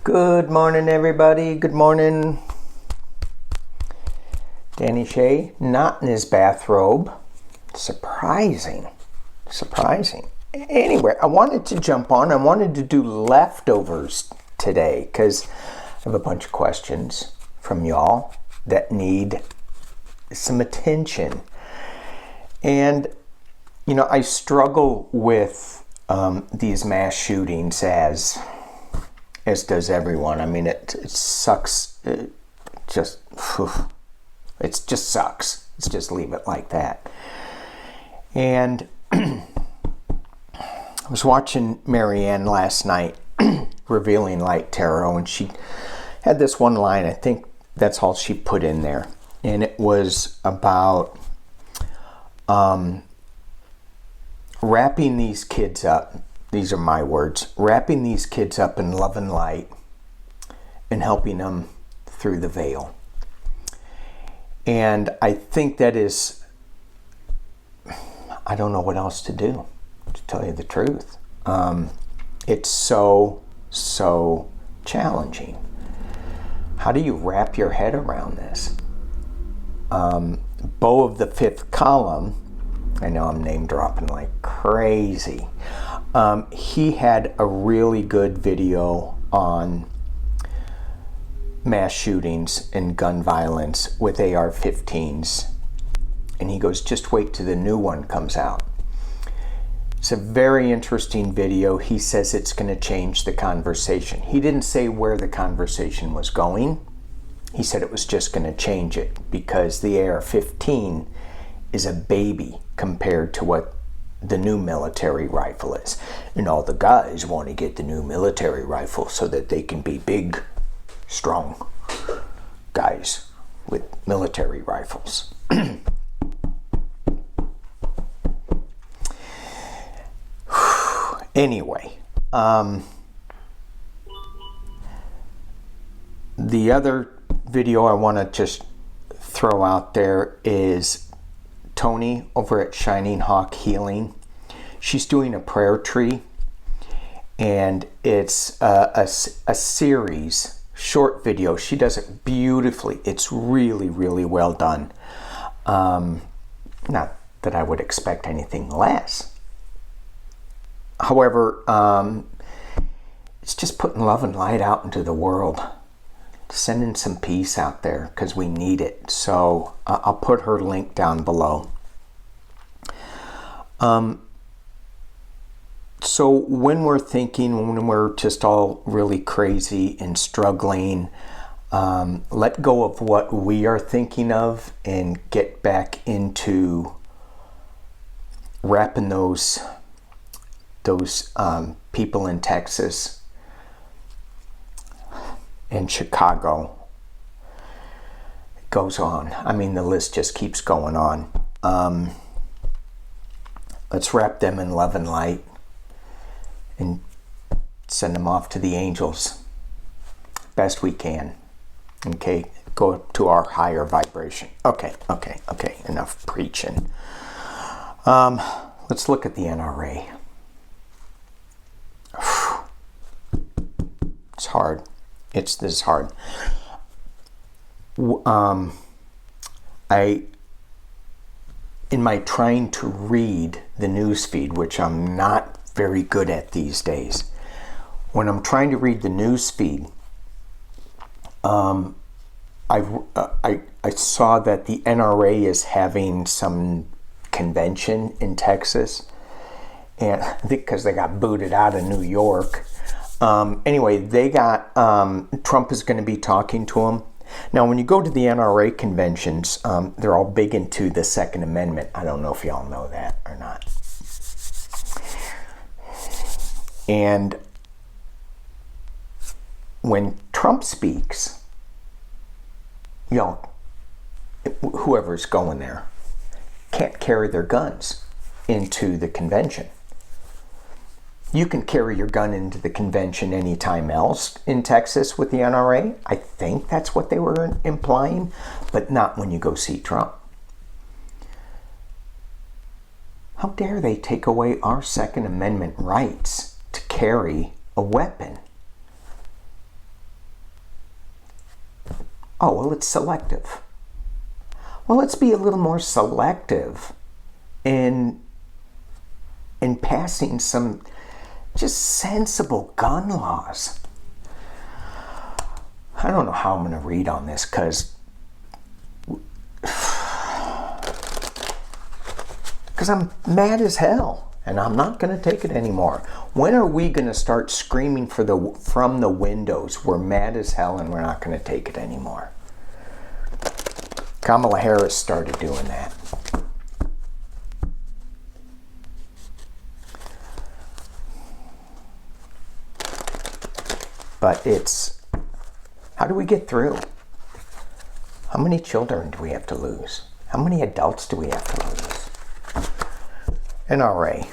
Good morning, everybody. Good morning. Danny Shea, not in his bathrobe. Surprising. Anyway, I wanted to jump on. I wanted to do leftovers today because I have a bunch of questions from y'all that need some attention. And, I struggle with these mass shootings as does everyone. I mean, it sucks. It just sucks. Let's just leave it like that. And I was watching Marianne last night, Revealing Light Tarot, and she had this one line. I think that's all she put in there. And it was about wrapping these kids up. These are my words. Wrapping these kids up in love and light and helping them through the veil. And I think that is, I don't know what else to do, to tell you the truth. It's so challenging. How do you wrap your head around this? Beau of the Fifth Column, I know I'm name dropping like crazy. He had a really good video on mass shootings and gun violence with AR-15s. And he goes, just wait till the new one comes out. It's a very interesting video. He says it's going to change the conversation. He didn't say where the conversation was going. He said it was just going to change it because the AR-15 is a baby compared to what the new military rifle is. And all the guys want to get the new military rifle so that they can be big, strong guys with military rifles. Anyway, the other video I want to just throw out there is Tony over at Shining Hawk Healing. She's doing a prayer tree, and it's a series, short video. She does it beautifully. It's really, really well done. Not that I would expect anything less. However, it's just putting love and light out into the world. Sending some peace out there because we need it. So I'll put her link down below. So when we're just all really crazy and struggling, let go of what we are thinking of and get back into wrapping those people in Texas in Chicago. It goes on. I mean, the list just keeps going on. Let's wrap them in love and light and send them off to the angels best we can. Okay, go to our higher vibration. Okay, enough preaching. Let's look at the NRA. It's hard. This is hard. In my trying to read the news feed, which I'm not very good at these days, when I'm trying to read the news feed, I saw that the NRA is having some convention in Texas, and I think because they got booted out of New York. Anyway, they got, Trump is going to be talking to them. Now, when you go to the NRA conventions, they're all big into the Second Amendment. I don't know if y'all know that or not. And when Trump speaks, whoever's going there can't carry their guns into the convention. You can carry your gun into the convention anytime else in Texas with the NRA. I think that's what they were implying, but not when you go see Trump. How dare they take away our Second Amendment rights to carry a weapon? Oh, well, it's selective. Well, let's be a little more selective in passing some just sensible gun laws. I don't know how I'm going to read on this because I'm mad as hell and I'm not going to take it anymore. When are we going to start screaming from the windows, we're mad as hell and we're not going to take it anymore? Kamala Harris started doing that. But it's, how do we get through? How many children do we have to lose? How many adults do we have to lose? NRA.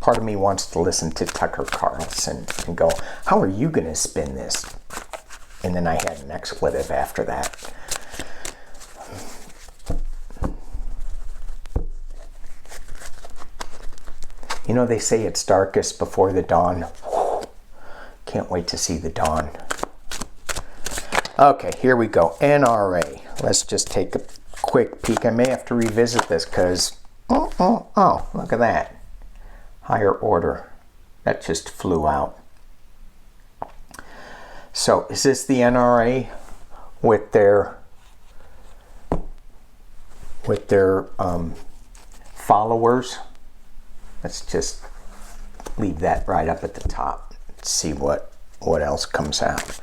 Part of me wants to listen to Tucker Carlson and go, how are you going to spin this? And then I had an expletive after that. You know, they say it's darkest before the dawn. Can't wait to see the dawn. Okay, here we go. NRA. Let's just take a quick peek. I may have to revisit this because, oh, look at that. Higher order. That just flew out. So, is this the NRA with their followers? Let's just leave that right up at the top. See what else comes out.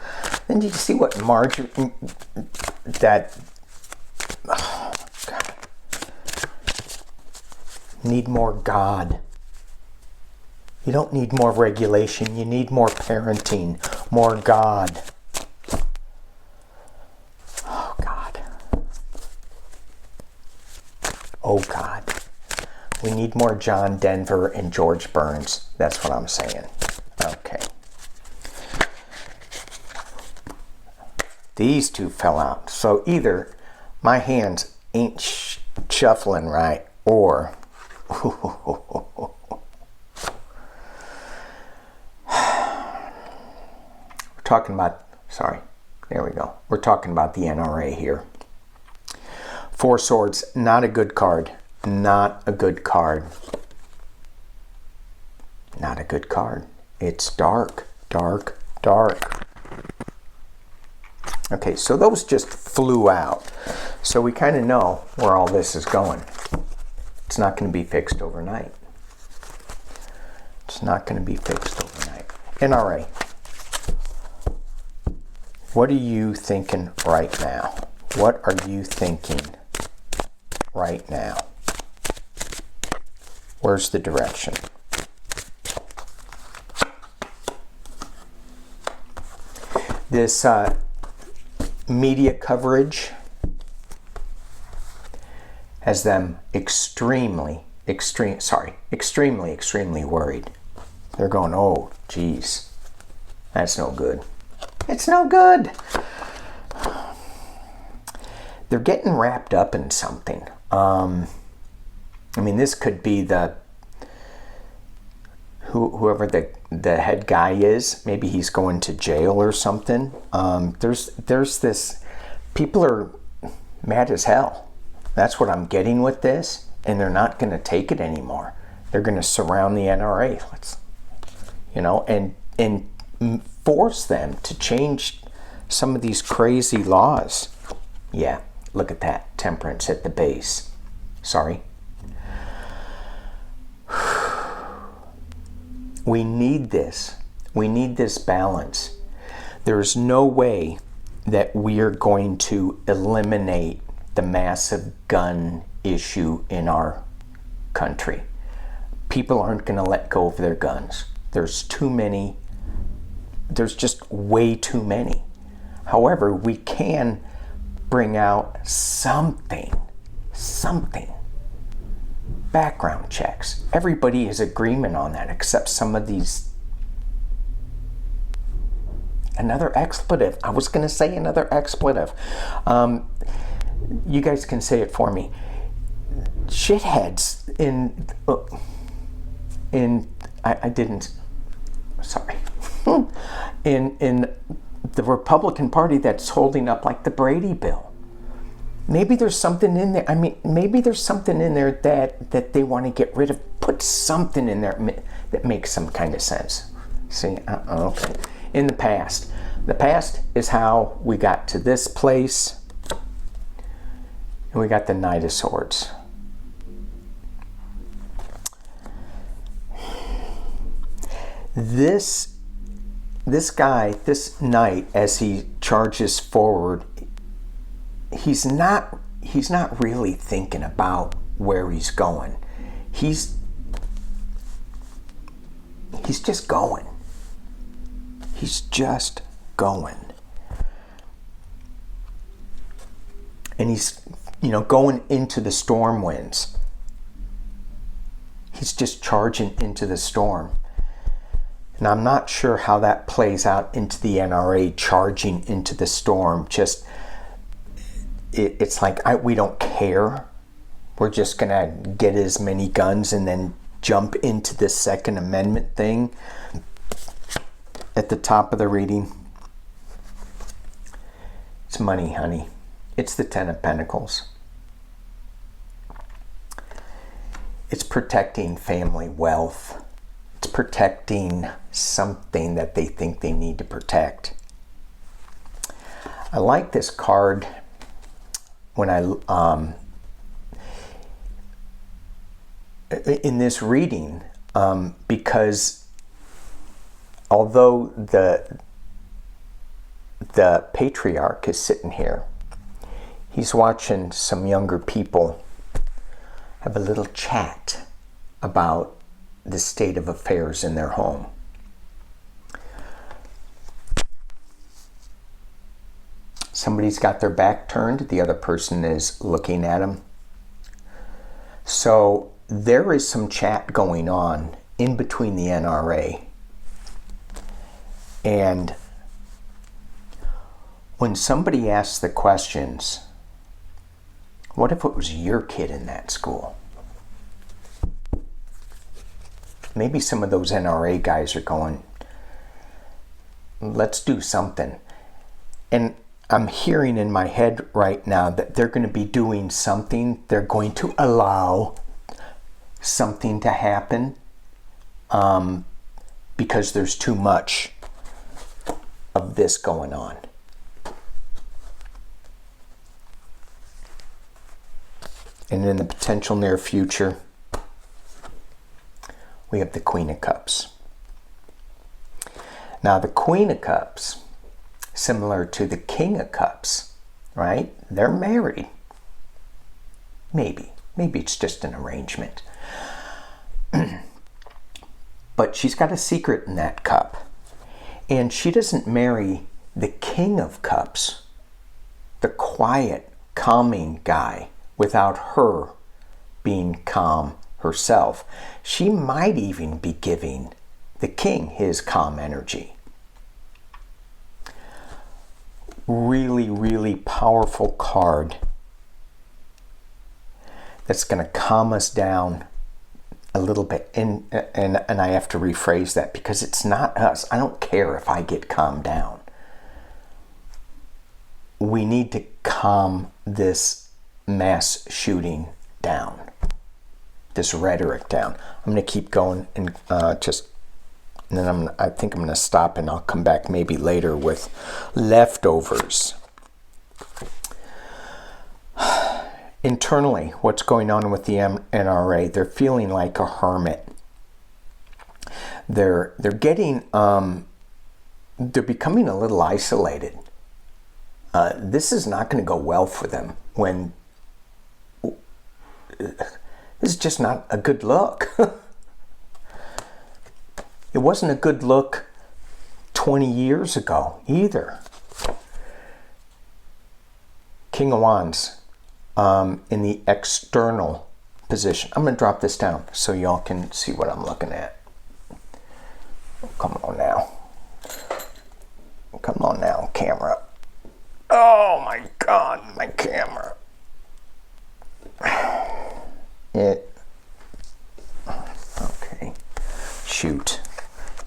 Then you see what Marjorie, that, oh God. Need more God. You don't need more regulation. You need more parenting, more God. Oh God. Oh God. We need more John Denver and George Burns. That's what I'm saying. Okay. These two fell out. So either my hands ain't shuffling right, or talking about, sorry, there we go. We're talking about the NRA here. Four Swords, not a good card. Not a good card. Not a good card. It's dark, dark, dark. Okay, so those just flew out. So we kind of know where all this is going. It's not going to be fixed overnight. It's not going to be fixed overnight. NRA. What are you thinking right now? What are you thinking right now? Where's the direction? This media coverage has them extremely worried. They're going, oh, geez, that's no good. It's no good. They're getting wrapped up in something. I mean, this could be whoever the head guy is. Maybe he's going to jail or something. There's this, people are mad as hell. That's what I'm getting with this, and they're not going to take it anymore. They're going to surround the NRA, and force them to change some of these crazy laws. Yeah, look at that, temperance at the base. Sorry. We need this. We need this balance. There's no way that we are going to eliminate the massive gun issue in our country. People aren't going to let go of their guns. There's too many. There's just way too many. However, we can bring out something. Background checks. Everybody is agreement on that, except some of these. Another expletive. I was going to say another expletive. You guys can say it for me. Shitheads I didn't. Sorry. in the Republican Party that's holding up like the Brady bill. Maybe there's something in there. I mean, maybe there's something in there that they want to get rid of. Put something in there that makes some kind of sense. See, okay. In the past is how we got to this place, and we got the Knight of Swords. This guy, this knight, as he charges forward, he's not really thinking about where he's going. He's just going. He's just going. And he's, going into the storm winds. He's just charging into the storm. And I'm not sure how that plays out into the NRA charging into the storm. Just, it's like, we don't care. We're just going to get as many guns and then jump into this Second Amendment thing at the top of the reading. It's money, honey. It's the Ten of Pentacles. It's protecting family wealth. It's protecting something that they think they need to protect. I like this card when in this reading, because although the patriarch is sitting here, he's watching some younger people have a little chat about the state of affairs in their home. Somebody's got their back turned, the other person is looking at them. So there is some chat going on in between the NRA. And when somebody asks the questions, what if it was your kid in that school? Maybe some of those NRA guys are going, let's do something. And I'm hearing in my head right now that they're going to be doing something. They're going to allow something to happen because there's too much of this going on. And in the potential near future, we have the Queen of Cups. Now, the Queen of Cups, similar to the King of Cups, right? They're married. Maybe it's just an arrangement. But she's got a secret in that cup. And she doesn't marry the King of Cups, the quiet, calming guy, without her being calm herself. She might even be giving the king his calm energy. Really, really powerful card that's going to calm us down a little bit. And I have to rephrase that because it's not us. I don't care if I get calmed down. We need to calm this mass shooting down, this rhetoric down. I'm going to keep going and then I think I'm going to stop and I'll come back maybe later with leftovers. Internally, what's going on with the NRA? They're feeling like a hermit. They're getting they're becoming a little isolated. This is not going to go well for them when this is just not a good look. It wasn't a good look 20 years ago either. King of Wands in the external position. I'm going to drop this down so y'all can see what I'm looking at. Oh, come on now. Come on now, camera. Oh my God, my camera. Okay. Shoot.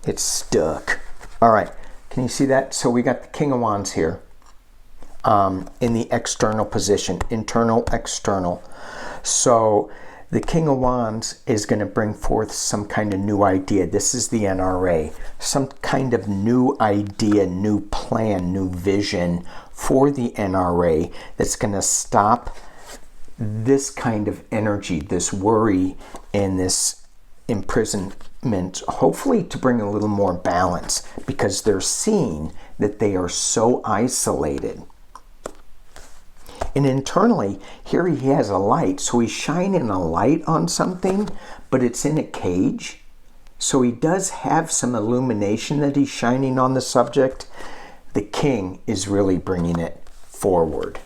It's stuck. All right. Can you see that? So we got the King of Wands here in the external position, internal, external. So the King of Wands is going to bring forth some kind of new idea. This is the NRA. Some kind of new idea, new plan, new vision for the NRA that's going to stop this kind of energy, this worry and this imprisonment, hopefully to bring a little more balance, because they're seeing that they are so isolated. And internally, here he has a light, so he's shining a light on something, but it's in a cage. So he does have some illumination that he's shining on the subject. The king is really bringing it forward.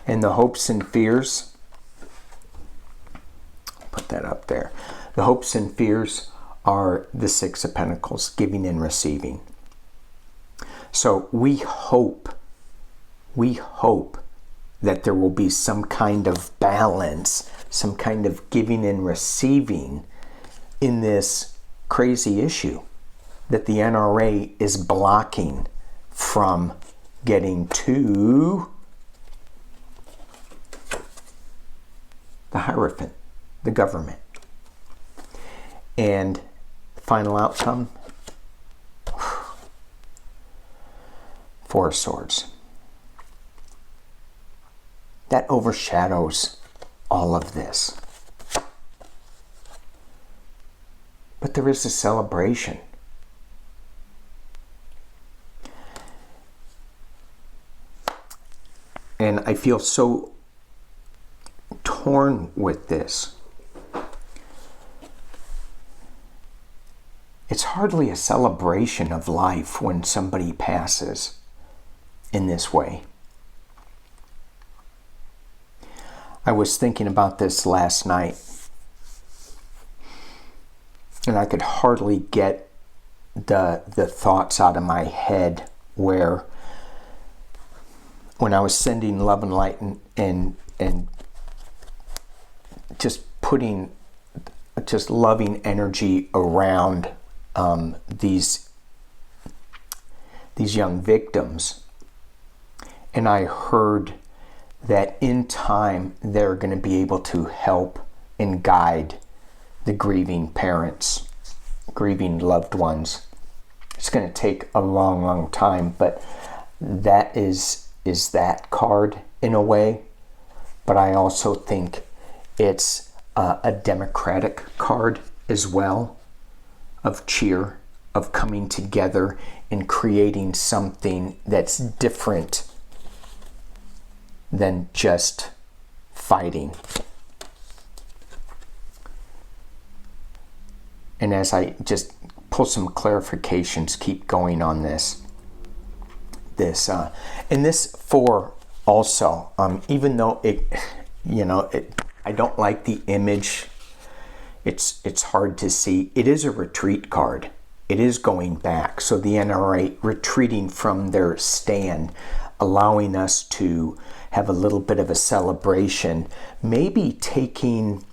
And the hopes and fears, put that up there. The hopes and fears are the Six of Pentacles, giving and receiving. So we hope that there will be some kind of balance, some kind of giving and receiving in this crazy issue that the NRA is blocking from getting to the Hierophant, the government. And the final outcome, Four of Swords. That overshadows all of this. But there is a celebration. And I feel so torn with this. It's hardly a celebration of life when somebody passes in this way. I was thinking about this last night, and I could hardly get the thoughts out of my head where when I was sending love and light and just putting just loving energy around these young victims, and I heard that in time they're going to be able to help and guide the grieving parents, grieving loved ones. It's going to take a long, long time, but that is that card in a way. But I also think it's a democratic card as well, of cheer, of coming together and creating something that's different than just fighting. And as I just pull some clarifications, keep going on this. And this four also, even though I don't like the image, it's hard to see. It is a retreat card. It is going back. So the NRA retreating from their stand, allowing us to have a little bit of a celebration, maybe taking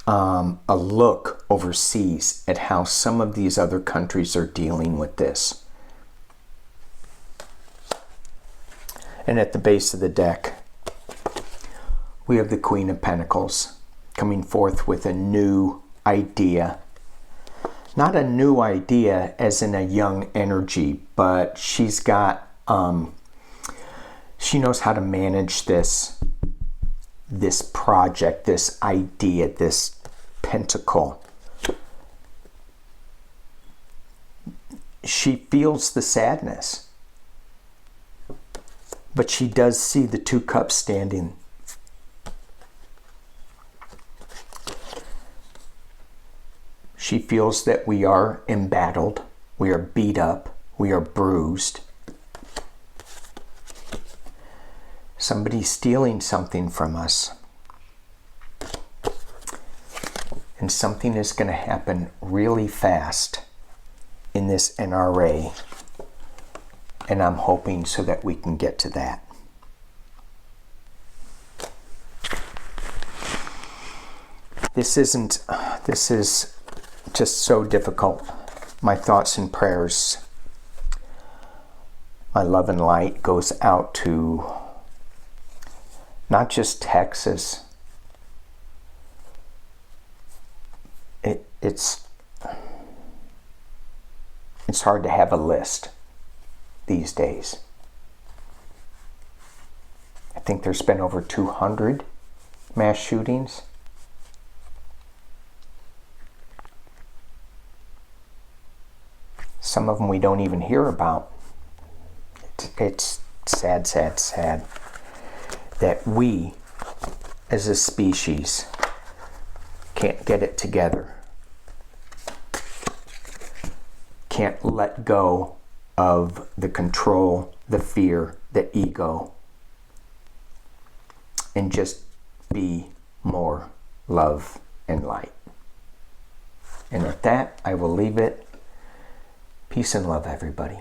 a look overseas at how some of these other countries are dealing with this. And at the base of the deck, we have the Queen of Pentacles coming forth with a new idea. Not a new idea as in a young energy, but she's got she knows how to manage this project, this idea, this pentacle. She feels the sadness, but she does see the two cups standing. She feels that we are embattled, we are beat up, we are bruised. Somebody's stealing something from us. And something is going to happen really fast in this NRA. And I'm hoping so that we can get to that. This is just so difficult. My thoughts and prayers My love and light goes out to not just Texas. It's hard to have a list these days. I think there's been over 200 mass shootings. Some of them we don't even hear about. It's sad, sad, sad that we, as a species, can't get it together. Can't let go of the control, the fear, the ego, and just be more love and light. And with that, I will leave it. Peace and love, everybody.